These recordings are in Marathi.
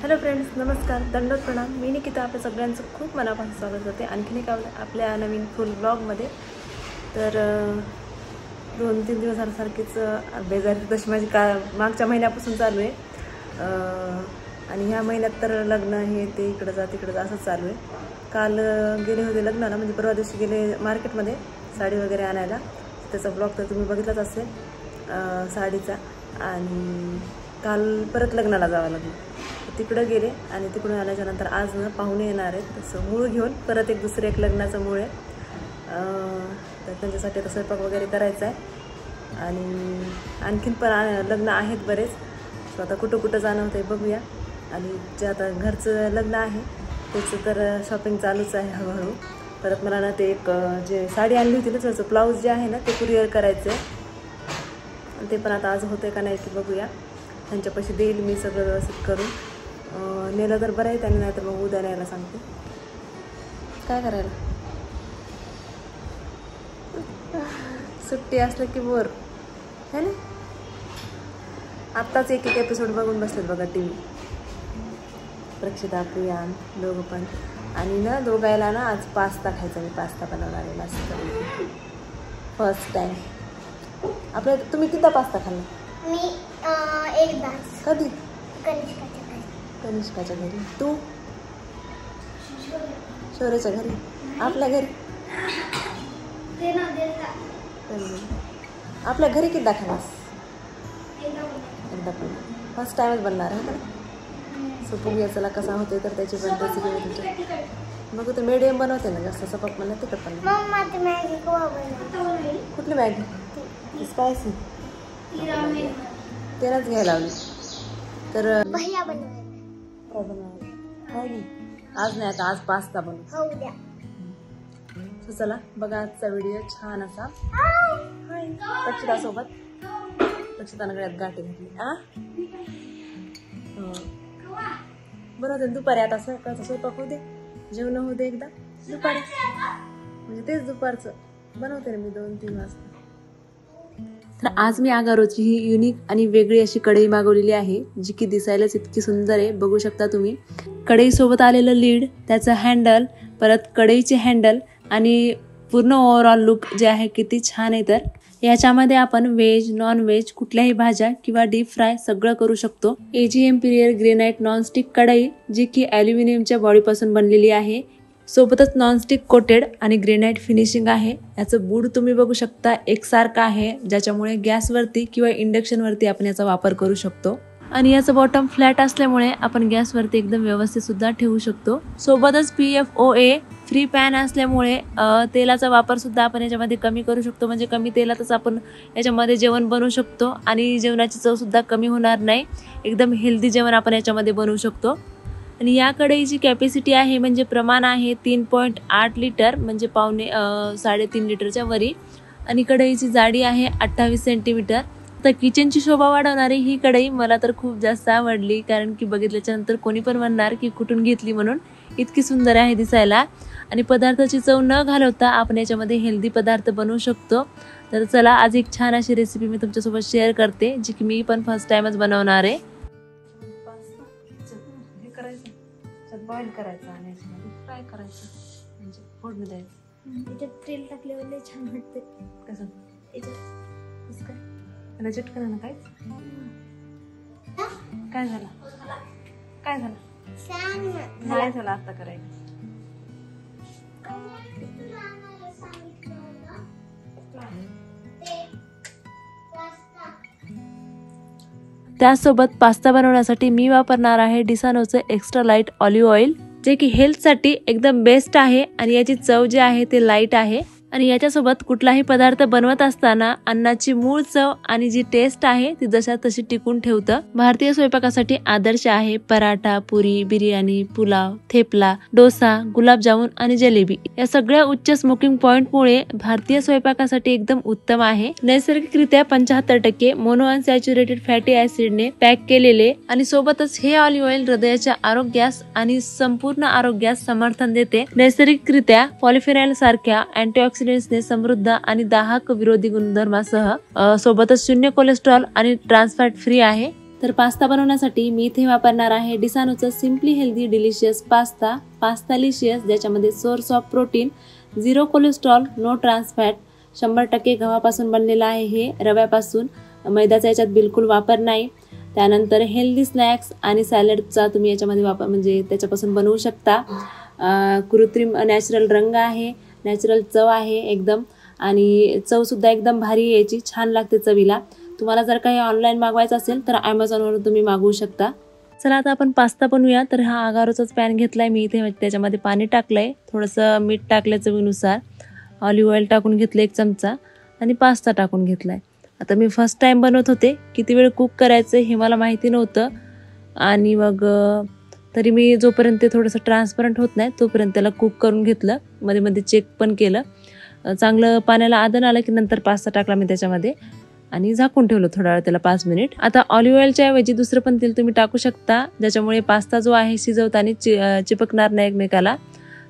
हॅलो फ्रेंड्स, नमस्कार, दंडवत प्रणाम. मी निकिता आपल्या सगळ्यांचं खूप मनापासून स्वागत करते आणखीन एक आपल्या नवीन फुल ब्लॉगमध्ये. तर 2-3 दिवस झाल्यासारखीच बेजारी तशी माझी मागच्या महिन्यापासून चालू आहे. आणि ह्या महिन्यात तर लग्न हे ते इकडं जा तिकडं जा असंच चालू आहे. काल गेले होते लग्नाला, म्हणजे परवा दिवशी गेले मार्केटमध्ये साडी वगैरे आणायला. त्याचा ब्लॉग तर तुम्ही बघितलाच असेल साडीचा. आणि काल परत लग्नाला जावं लागलं, तिकडं गेले आणि तिकडून आल्याच्यानंतर आज ना पाहुणे येणार आहेत. तसं मूळ घेऊन परत दुसरं एक लग्नाचं मूळ आहे. तर त्यांच्यासाठी आता स्वयंपाक वगैरे करायचा आहे. आणि आणखीन पण लग्न आहेत बरेच. सो आता कुठं कुठं जाणं होतं आहे बघूया. आणि जे आता घरचं लग्न आहे त्याचं तर शॉपिंग चालूच आहे हळूहळू. परत मला ना ते एक जे साडी आणली होती ना त्याचं ब्लाऊज जे आहे ना ते कुरिअर करायचं आहे. ते पण आता आज होतं आहे का नाही ते बघूया. त्यांच्यापाशी देईल मी सगळं व्यवस्थित करून. नेलं तर बरं आहे त्यांनी, नाही तर मग उद्या न्यायला सांगते. काय करायला सुट्टी असलं की बोर है ना. आत्ताच एक एपिसोड बघून बसलेत बघा टी व्ही. प्रक्षिता प्रियान दोघं पण. आणि ना दोघायला ना आज पास्ता खायचा. मी पास्ता बनवणार आहे मस्त फर्स्ट टाइम. आपल्या तुम्ही किती पास्ता खाल्ला? मी एकदाच. कधी? कनिष्काच्या घरी. तू? शौर्याच्या घरी. आपल्या घरी? आपल्या घरी किती दाखवलास? एकदा पण. फर्स्ट टाइमच बनणार आहे का? सो बघूया चला कसा होते. तर त्याची पण रेसिपी मी तुमच्या बघू. तर मीडियम बनवते ना, जास्त सपक बनलं तिखट पण. कुठली मॅगी? स्पायसी. तेलाच घ्यायला लावली. तर आज नाही, आता आज पास्ता बनवू. चला बघा आजचा व्हिडिओ छान असा. प्रक्षितासोबत. प्रक्षितानं गळ्यात गाठी घातली. बनवते दुपारी. आता सकाळचा स्वयंपाक होऊ दे, जेवण होऊ दे एकदा दुपारी. म्हणजे तेच दुपारचं बनवते ना मी 2-3 वाजता. तर आज मी आगारोची ही युनिक आणि वेगळी अशी कढई मागवलेली आहे, जी की दिसायलाच इतकी सुंदर आहे. बघू शकता तुम्ही. कढईसोबत आलेलं लीड, त्याचं हँडल, परत कढईचे हँडल आणि पूर्ण ओव्हरऑल लुक जे आहे किती छान आहे. तर याच्यामध्ये आपण व्हेज नॉन व्हेज कुठल्याही भाज्या किंवा डीप फ्राय सगळं करू शकतो. AG एम्पिरियर ग्रेनाइट नॉनस्टिक कढई, जी की ॲल्युमिनियमच्या बॉडीपासून बनलेली आहे. सोबतच नॉनस्टिक कोटेड आणि ग्रेनाइट फिनिशिंग आहे. याचं बूड तुम्ही बघू शकता एकसारखं आहे, ज्याच्यामुळे गॅसवरती किंवा इंडक्शनवरती आपण याचा वापर करू शकतो. आणि याचं बॉटम फ्लॅट असल्यामुळे आपण गॅसवरती एकदम व्यवस्थित सुद्धा ठेवू शकतो. सोबतच PFOA फ्री पॅन असल्यामुळे तेलाचा वापर सुद्धा आपण याच्यामध्ये कमी करू शकतो. म्हणजे कमी तेलातच आपण याच्यामध्ये जेवण बनवू शकतो आणि जेवणाची चव सुद्धा कमी होणार नाही. एकदम हेल्दी जेवण आपण याच्यामध्ये बनवू शकतो. आणि या कढईची कॅपॅसिटी आहे, म्हणजे प्रमाण आहे 3.8 लिटर, म्हणजे 3.5 लिटरच्या वरी. आणि कढईची जाडी आहे 28 सेंटीमीटर. तर किचनची शोभा वाढवणारी ही कढई मला तर खूप जास्त आवडली, कारण की बघितल्याच्या नंतर कोणी पण म्हणणार की कुठून घेतली म्हणून. इतकी सुंदर आहे दिसायला. आणि पदार्थाची चव न घालवता आपण याच्यामध्ये हेल्दी पदार्थ बनवू शकतो. तर चला आज एक छान अशी रेसिपी मी तुमच्यासोबत शेअर करते, जी की मी पण फर्स्ट टाइमच बनवणार आहे. बॉईल करायचं आणि याच्यामध्ये फ्राय करायचं, म्हणजे फोडणी द्यायचं. याच्यात तेल टाकल्यावर लय छान वाटते. कसं याच्यात काय त्याला चटकन ना? काय झालं? काय झालं? नाही झालं. आता करायचं. त्यासोबत पास्ता बनवण्यासाठी मी वापरणार आहे डिसानोचं एक्स्ट्रा लाईट ऑलिव्ह ऑइल, जे की हेल्थसाठी एकदम बेस्ट आहे. आणि याची चव जी आहे ते लाईट आहे. आणि याच्यासोबत कुठलाही पदार्थ बनवत असताना अन्नाची मूळ चव आणि जी टेस्ट आहे ती जशा तशी टिकून ठेवतं. भारतीय स्वयंपाकासाठी आदर्श आहे पराठा, पुरी, बिर्याणी, पुलाव, थेपला, डोसा, गुलाबजामुन आणि जलेबी. या सगळ्या उच्च स्मोकिंग पॉइंट मुळे भारतीय स्वयंपाकासाठी एकदम उत्तम आहे. नैसर्गिकरित्या 75% मोनो अनसॅच्युरेटेड फॅटी ऍसिडने पॅक केलेले आणि सोबतच हे ऑलिव्ह ऑइल हृदयाच्या आरोग्यास आणि संपूर्ण आरोग्यास समर्थन देते. नैसर्गिकरित्या पॉलिफेनॉल सारख्या अँटीऑक्सिडंट्सने समृद्ध आणि दाहक विरोधी गुणधर्मासह सोबतच 0 कोलेस्ट्रॉल आणि ट्रान्स फॅट फ्री आहे. तर पास्ता बनवण्यासाठी मी इथे वापरणार आहे डिसानोचं सिम्पली हेल्दी डिलिशियस पास्तालिशियस, ज्याच्यामध्ये source of protein, 0 cholesterol, no trans fat, 100% गव्हापासून बनलेलं आहे. हे रव्यापासून, मैद्याचा याच्यात बिलकुल वापर नाही. त्यानंतर हेल्दी स्नॅक्स आणि सॅलडचा तुम्ही याच्यामध्ये वापर म्हणजे त्याच्यापासून बनवू शकता. कृत्रिम नॅचरल रंग आहे, नॅचरल चव आहे एकदम, आणि चवसुद्धा एकदम भारी यायची, छान लागते चवीला. तुम्हाला जर काही ऑनलाईन मागवायचं असेल तर ॲमेझॉनवरून तुम्ही मागवू शकता. चला आता आपण पास्ता बनवूया. तर हा आगारोचाच पॅन घेतला आहे मी इथे, त्याच्यामध्ये पाणी टाकलं आहे, थोडंसं मीठ टाकलं चवीनुसार, ऑलिव्ह ऑइल टाकून घेतलं 1 चमचा आणि पास्ता टाकून घेतला आहे. आता मी फर्स्ट टाईम बनवत होते, किती वेळ कुक करायचं हे मला माहिती नव्हतं, आणि मग तरी मी जोपर्यंत ते थोडंसं ट्रान्सपरंट होत नाही तोपर्यंत त्याला कुक करून घेतलं. मध्ये मध्ये चेक पण केलं. चांगलं पाण्याला आदन आलं की नंतर पास्ता टाकला मी त्याच्यामध्ये आणि झाकून ठेवलं थोडा वेळ त्याला 5 मिनिट. आता ऑलिव्ह ऑइलच्या ऐवजी दुसरं पण तेल तुम्ही टाकू शकता, ज्याच्यामुळे पास्ता जो आहे शिजवताना चिपकणार नाही एकमेकाला.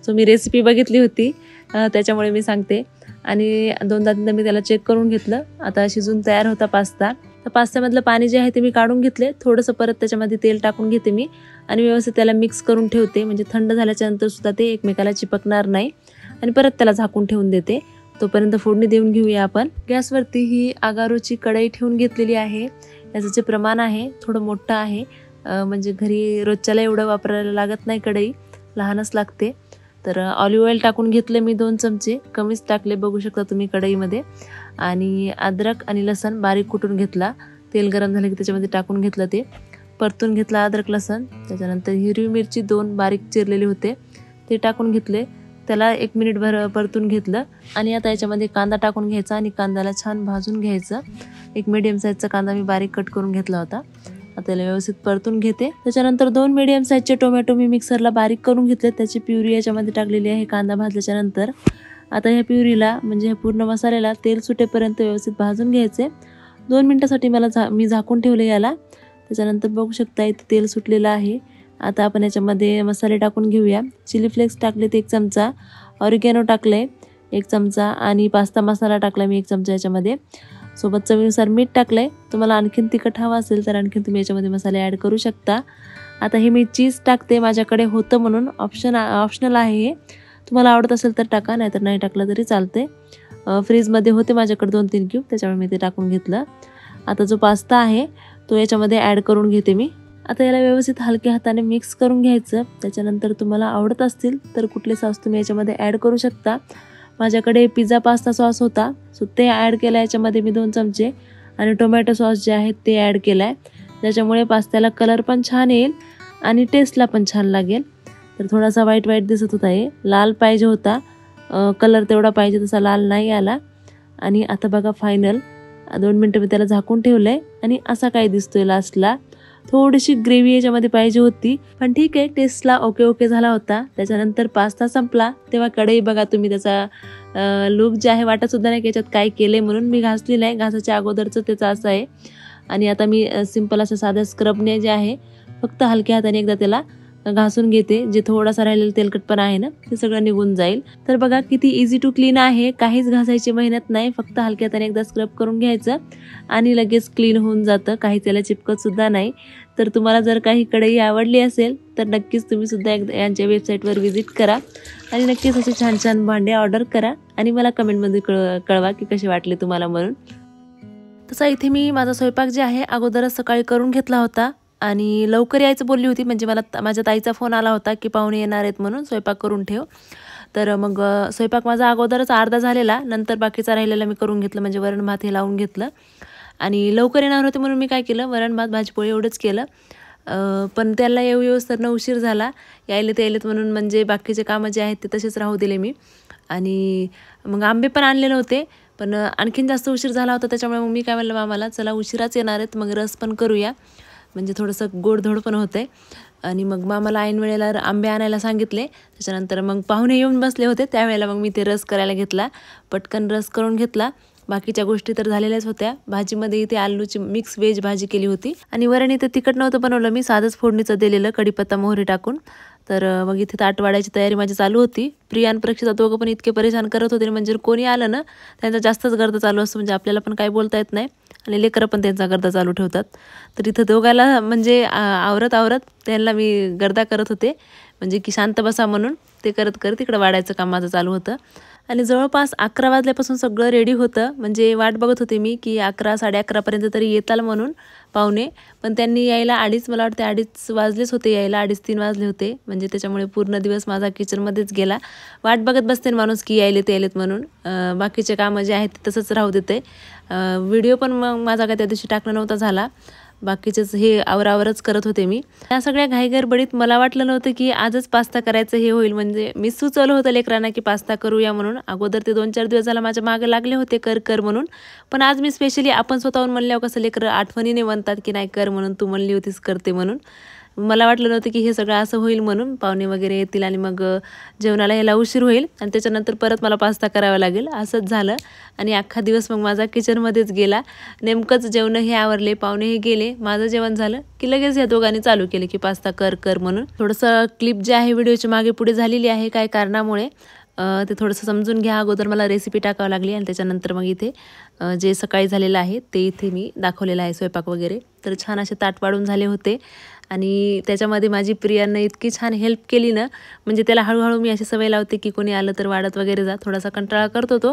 सो मी रेसिपी बघितली होती त्याच्यामुळे मी सांगते, आणि 2दा-3दा मी त्याला चेक करून घेतलं. आता शिजून तयार होता पास्ता. तर पास्त्यामधलं पाणी जे आहे ते मी काढून घेतले. थोडंसं परत त्याच्यामध्ये तेल टाकून घेते मी आणि व्यवस्थित त्याला मिक्स करून ठेवते, म्हणजे थंड झाल्याच्या नंतर सुद्धा ते एकमेकाला चिपकणार नाही. आणि परत त्याला झाकून ठेवून देते. तोपर्यंत फोडणी देऊन घेऊया आपण. गॅसवरती ही आगारोची कढई ठेवून घेतलेली आहे. याचं जे प्रमाण आहे थोडं मोठं आहे, म्हणजे घरी रोजच्याला एवढं वापरायला लागत नाही, कढई लहानच लागते. तर ऑलिव्ह ऑइल टाकून घेतलं मी 2 चमचे, कमीच टाकले बघू शकता तुम्ही कढईमध्ये. आणि अद्रक आणि लसण बारीक कुटून घेतला. तेल गरम झालं की त्याच्यामध्ये टाकून घेतलं, ते परतून घेतला अद्रक लसण. त्याच्यानंतर हिरवी मिरची 2 बारीक चिरलेले होते ते टाकून घेतले, त्याला 1 मिनिटभर परतून घेतलं. आणि आता याच्यामध्ये कांदा टाकून घ्यायचा आणि कांद्याला छान भाजून घ्यायचं. 1 मीडियम साईजचा कांदा मी बारीक कट करून घेतला होता. आता त्याला व्यवस्थित परतून घेते. त्याच्यानंतर 2 मीडियम साईजचे टोमॅटो मी मिक्सरला बारीक करून घेतले, त्याची प्युरी याच्यामध्ये टाकलेली आहे कांदा भाजल्याच्या नंतर. आता ह्या प्युरीला म्हणजे ह्या पूर्ण मसाल्याला तेल सुटेपर्यंत व्यवस्थित भाजून घ्यायचे. 2 मिनटासाठी मी झाकून ठेवले याला. त्याच्यानंतर बघू शकता इथे तेल सुटलेलं आहे. आता आपण याच्यामध्ये मसाले टाकून घेऊया. चिली फ्लेक्स टाकलेत 1 चमचा, ऑरिगॅनो टाकले 1 चमचा आणि पास्ता मसाला टाकला मी 1 चमचा याच्यामध्ये. सोबत चवीनुसार मीठ टाकलंय. तुम्हाला आणखीन तिखट हवं असेल तर आणखीन तुम्ही याच्यामध्ये मसाले ॲड करू शकता. आता हे मी चीज टाकते, माझ्याकडे होतं म्हणून, ऑप्शनल आहे हे. तुम्हाला आवडत असेल तर टाका, नाहीतर नाही टाकलं तरी चालते. फ्रीजमध्ये होते माझ्याकडे 2-3 क्यूब, त्याच्यामुळे मी ते टाकून घेतलं. आता जो पास्ता आहे तो याच्यामध्ये ॲड करून घेते मी. आता याला व्यवस्थित हलक्या हाताने मिक्स करून घ्यायचं. त्याच्यानंतर तुम्हाला आवडत असतील तर कुठले सॉस तुम्ही याच्यामध्ये ॲड करू शकता. माझ्याकडे पिझ्झा पास्ता सॉस होता, सो ते ॲड केला याच्यामध्ये मी 2 चमचे, आणि टोमॅटो सॉस जे आहेत ते ॲड केला आहे, ज्याच्यामुळे पास्त्याला कलर पण छान येईल आणि टेस्टला पण छान लागेल. तर थोडासा व्हाईट दिसत होता, हे लाल पाहिजे होता, कलर तेवढा पाहिजे तसा लाल नाही आला. आणि आता बघा फायनल 2 मिनटं मी त्याला झाकून ठेवलं आहे आणि असा काय दिसतोय लास्टला. थोडीशी ग्रेव्ही याच्यामध्ये पाहिजे होती, पण ठीक आहे, टेस्टला ओके झाला होता. त्याच्यानंतर पास्ता संपला तेव्हा कढई बघा तुम्ही, त्याचा लूक जे आहे वाटतसुद्धा नाही की याच्यात काय केलं आहे म्हणून. मी घासली नाही, घासाच्या अगोदरचं त्याचं असं आहे. आणि आता मी सिंपल असं साध्या स्क्रबने जे आहे फक्त हलक्या हाताने एकदा त्याला घासून घेते. जे थोडासा राहिलेलं तेलकटपणा आहे ना ते सगळं निघून जाईल. तर बघा किती इझी टू क्लीन आहे, काहीच घासायची मेहनत नाही, फक्त हलक्या हाताने एकदा स्क्रब करून घ्यायचं आणि लगेच क्लीन होऊन जातं, काही त्याला चिपकत सुद्धा नाही. तर तुम्हाला जर काही कढई आवडली असेल तर नक्कीच तुम्ही सुद्धा एकदा यांच्या वेबसाईटवर व्हिजिट करा आणि नक्कीच असे छान छान भांडे ऑर्डर करा आणि मला कमेंटमध्ये कळवा की कसे वाटले तुम्हाला म्हणून. तसा इथे मी माझा स्वयंपाक जे आहे अगोदरच सकाळी करून घेतला होता आणि लवकर यायचं बोलली होती, म्हणजे मला माझ्या ताईचा फोन आला होता की पाहुणे येणार आहेत म्हणून स्वयंपाक करून ठेव. तर मग स्वयंपाक माझा अगोदरच अर्धा झालेला, नंतर बाकीचा राहिलेला मी करून घेतलं, म्हणजे वरण भात हे लावून घेतलं. आणि लवकर येणार होते म्हणून मी काय केलं, वरण भात भाजीपोळी एवढंच केलं. पण त्याला येऊस्तरनं उशीर झाला, यायलेत म्हणून म्हणजे बाकीचे कामं जे आहेत ते तसेच राहू दिले मी. आणि मग आंबे पण आणले नव्हते, पण आणखीन जास्त उशीर झाला होता, त्याच्यामुळे मग मी काय म्हणलं मामाला, चला उशिराच येणार आहेत, मग रस पण करूया, म्हणजे थोडंसं गोडधोड पण होतं आहे. आणि मग मामाला ऐन वेळेला आंबे आणायला सांगितले. त्याच्यानंतर मग पाहुणे येऊन बसले होते, त्यावेळेला मग मी ते रस करायला घेतला, पटकन रस करून घेतला बाकीच्या गोष्टी तर झालेल्याच होत्या. भाजीमध्ये इथे आलूची मिक्स व्हेज भाजी केली होती आणि वरण इथे तिखट नव्हतं बनवलं मी, साधंच फोडणीचं दिलेलं कढीपत्ता मोहरी टाकून. तर मग इथे ताट वाढायची तयारी माझी चालू होती. प्रिया आणि प्रक्षिता दोघं पण इतके परेशान करत होते, म्हणजे कोणी आलं ना त्यांचा जास्तच गर्द चालू असतो, म्हणजे आपल्याला पण काही बोलता येत नाही आणि लेकरं पण त्यांचा गर्दा चालू ठेवतात. तर इथं दोघाला म्हणजे आवरत त्यांना मी गर्दा करत होते, म्हणजे की शांत बसा म्हणून. ते करत करत इकडं वाढायचं काम माझं चालू होतं आणि जवळपास 11 वाजल्यापासून सगळं रेडी होतं. म्हणजे वाट बघत होते मी की 11 11:30पर्यंत तरी येताल म्हणून पाहुणे, पण त्यांनी यायला मला वाटते 2:30 वाजलेच होते यायला, 2:30-3 वाजले होते. म्हणजे त्याच्यामुळे पूर्ण दिवस माझा किचनमध्येच गेला. वाट बघत बसते माणूस की यायलेत म्हणून. बाकीचे कामं जे आहेत ते तसंच राहू देते. व्हिडिओ पण मग माझा काय त्या दिवशी टाकणं नव्हता झाला, बाकीचेच हे आवरावरच करत होते मी. या सगळ्या घाईगडबडीत मला वाटलं नव्हतं की आजच पास्ता करायचं हे होईल. म्हणजे मी सुचवलं होतं लेकरांना की पास्ता करूया म्हणून. अगोदर ते 2-4 दिवस झाला माझ्या मागे लागले होते कर म्हणून, पण आज मी स्पेशली आपण स्वतःहून म्हणल्यावर कसं लेकरं आठवणीने म्हणतात की नाही कर म्हणून, तू म्हणली होतीस करते म्हणून. मला वाटलं नव्हतं की हे सगळं असं होईल म्हणून. पाहुणे वगैरे येतील आणि मग जेवणाला यायला उशीर होईल आणि त्याच्यानंतर परत मला पास्ता करावा लागेल, असंच झालं. आणि अख्खा दिवस मग माझा किचनमध्येच गेला. नेमकंच जेवण हे आवरले, पाहुणे हे गेले, माझं जेवण झालं की लगेच या दोघांनी चालू केले की पास्ता कर म्हणून. थोडंसं क्लिप जे आहे व्हिडिओची मागे पुढे झालेली आहे काय कारणामुळे, ते थोडंसं समजून घ्या. अगोदर मला रेसिपी टाकावं लागली आणि त्याच्यानंतर मग इथे जे सकाळी झालेलं आहे ते इथे मी दाखवलेलं आहे स्वयंपाक वगैरे. तर छान असे ताट वाढून झाले होते आणि त्याच्यामध्ये माझी प्रियानं इतकी छान हेल्प केली ना, म्हणजे त्याला हळूहळू मी अशी सवय लावते की कोणी आलं तर वाढत वगैरे जा. थोडासा कंटाळा करतो तो,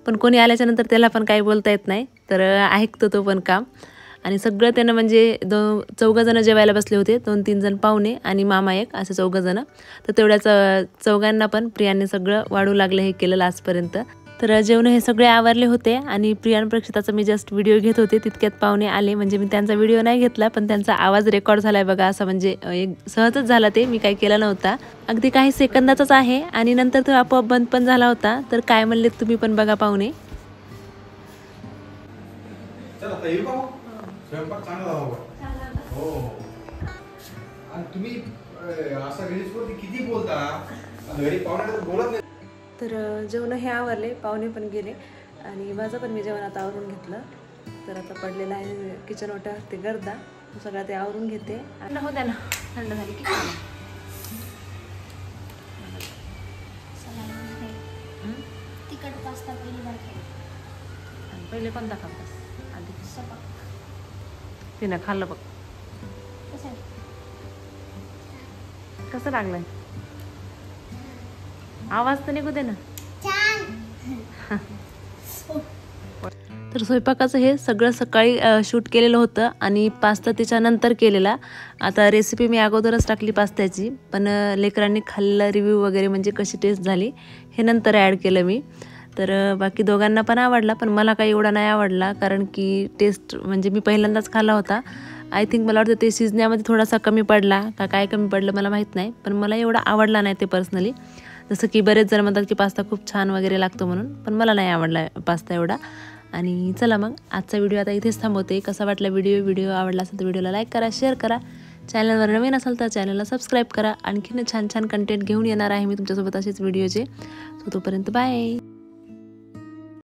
पण कोणी आल्याच्यानंतर त्याला पण काही बोलता येत नाही, तर ऐकतो तो पण काम. आणि सगळं त्यानं म्हणजे 4 जणं जेवायला बसले होते, 2-3 जण पाहुणे आणि मामा एक, असे 4 जणं. तर तेवढ्याच 4 पण प्रियाने सगळं वाढू लागलं हे केलं लास्टपर्यंत. तर जेवण हे सगळे आवरले होते आणि प्रिया आणि प्रक्षिताचा मी जस्ट व्हिडिओ घेत होते, तितक्यात पाहुणे आले. म्हणजे मी त्यांचा व्हिडिओ नाही घेतला, पण त्यांचा आवाज रेकॉर्ड झाला आहे बघा, असं म्हणजे एक सहजच झाला, ते मी काही केलं नव्हता. अगदी काही सेकंदाचाच आहे आणि नंतर तो आपोआप बंद पण झाला होता. तर काय म्हणले तुम्ही पण बघा पाहुणे. स्वयंपाक चांगला हो. आणि तुम्ही असा घरीच किती बोलता, घरी पाहुणे बोलत नाही. तर जेवण हे आवरले, पाहुणे पण गेले आणि माझं पण मी जेवण आता आवरून घेतलं. तर आता पडलेलं आहे किचन ओट्यावर ते गर्दा, सगळं ते आवरून घेते. हो द्या ना, थंड झाली की तिखट पास्ता पहिले कोणता खाल्लास आधी? तिनं खाल्लं बघ, कसं लागलंय? आवाज तर निघू दे ना. तर स्वयंपाकाचं हे सगळं सकाळी शूट केलेलं होतं आणि पास्ता त्याच्यानंतर केलेला. आता रेसिपी मी अगोदरच टाकली पास्त्याची, पण लेकरांनी खाल्लेला रिव्ह्यू वगैरे म्हणजे कशी टेस्ट झाली हे नंतर ॲड केलं मी. तर बाकी दोघांना पण आवडला, पण मला काही एवढा नाही आवडला, कारण की टेस्ट म्हणजे मी पहिल्यांदाच खाल्ला होता. आय थिंक मला वाटतं ते शिजण्यामध्ये थोडासा कमी पडला का काय कमी पडलं मला माहीत नाही, पण मला एवढा आवडला नाही ते पर्सनली. जसं की बरेच जण म्हणतात की पास्ता खूप छान वगैरे लागतो म्हणून, पण मला नाही आवडला पास्ता एवढा. आणि चला मग आजचा व्हिडिओ आता इथेच थांबवते. कसा वाटला व्हिडिओ आवडला असेल तर व्हिडिओला लाईक करा, शेअर करा. चॅनलवर नवीन असाल तर चॅनलला सबस्क्राईब करा. आणखीन छान छान कंटेंट घेऊन येणार आहे मी तुमच्यासोबत असेच व्हिडिओचे. सो तोपर्यंत बाय.